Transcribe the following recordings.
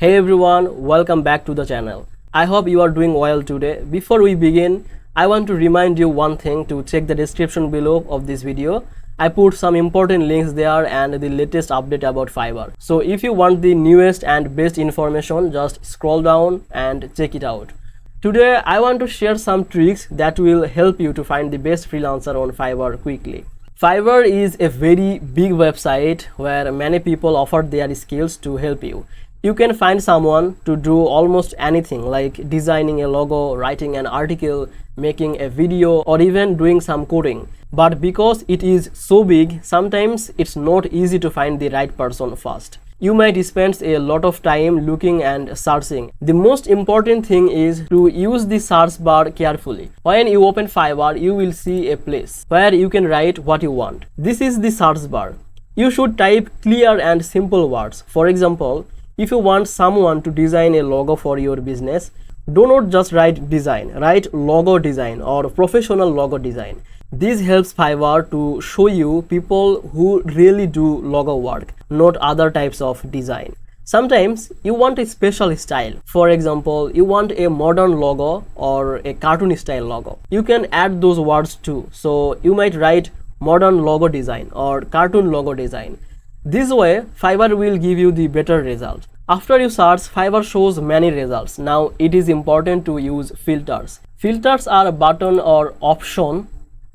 Hey everyone, welcome back to the channel. I hope you are doing well today. Before we begin, I want to remind you one thing to check the description below of this video. I put some important links there and the latest update about Fiverr. So if you want the newest and best information, just scroll down and check it out. Today, I want to share some tricks that will help you to find the best freelancer on Fiverr quickly. Fiverr is a very big website where many people offer their skills to help you. You can find someone to do almost anything like designing a logo, writing an article, making a video, or even doing some coding. But because it is so big, sometimes it's not easy to find the right person first. You might spend a lot of time looking and searching. The most important thing is to use the search bar carefully. When you open Fiverr, you will see a place where you can write what you want. This is the search bar. You should type clear and simple words. For example, if you want someone to design a logo for your business, do not just write design, write logo design or professional logo design. This helps Fiverr to show you people who really do logo work, not other types of design. Sometimes you want a special style. For example, you want a modern logo or a cartoon style logo. You can add those words too. So you might write modern logo design or cartoon logo design. This way, Fiverr will give you the better result. After you search, Fiverr shows many results. Now it is important to use filters. Filters are a button or option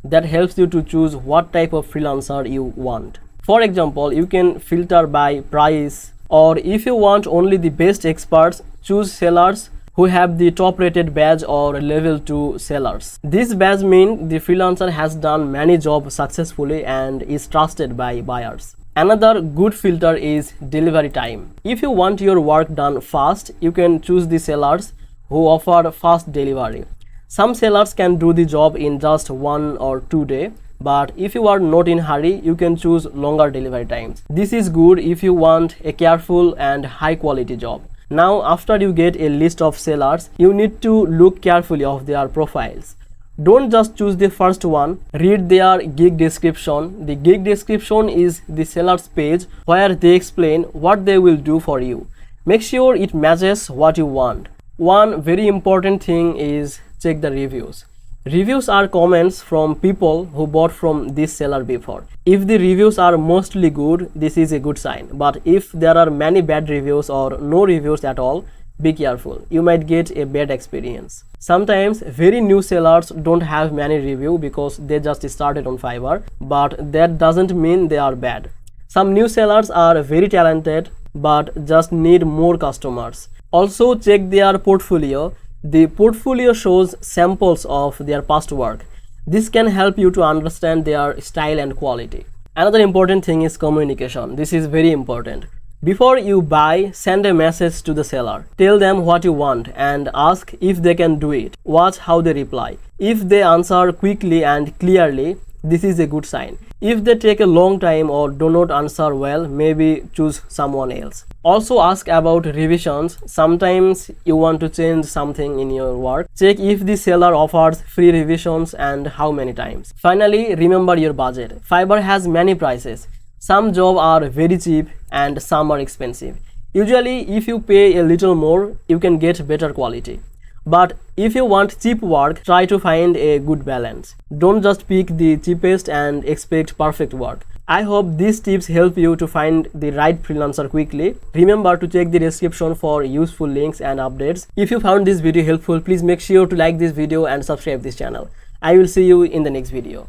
that helps you to choose what type of freelancer you want. For example, you can filter by price, or if you want only the best experts, choose sellers who have the top rated badge or level 2 sellers. This badge means the freelancer has done many jobs successfully and is trusted by buyers. Another good filter is delivery time. If you want your work done fast, you can choose the sellers who offer fast delivery. Some sellers can do the job in just 1 or 2 days, but if you are not in a hurry, you can choose longer delivery times. This is good if you want a careful and high quality job. Now, after you get a list of sellers, you need to look carefully of their profiles. Don't just choose the first one, read their gig description. The gig description is the seller's page where they explain what they will do for you. Make sure it matches what you want. One very important thing is check the reviews. Reviews are comments from people who bought from this seller before. If the reviews are mostly good, this is a good sign. But if there are many bad reviews or no reviews at all, be careful. You might get a bad experience. Sometimes very new sellers don't have many reviews because they just started on Fiverr, but that doesn't mean they are bad. Some new sellers are very talented but just need more customers. Also check their portfolio. The portfolio shows samples of their past work. This can help you to understand their style and quality. Another important thing is communication. This is very important. Before you buy, send a message to the seller. Tell them what you want and ask if they can do it. Watch how they reply. If they answer quickly and clearly, this is a good sign. If they take a long time or do not answer well, maybe choose someone else. Also ask about revisions. Sometimes you want to change something in your work. Check if the seller offers free revisions and how many times. Finally, remember your budget. Fiverr has many prices. Some jobs are very cheap and some are expensive. Usually, if you pay a little more, you can get better quality. But if you want cheap work, try to find a good balance. Don't just pick the cheapest and expect perfect work. I hope these tips help you to find the right freelancer quickly. Remember to check the description for useful links and updates. If you found this video helpful, please make sure to like this video and subscribe this channel. I will see you in the next video.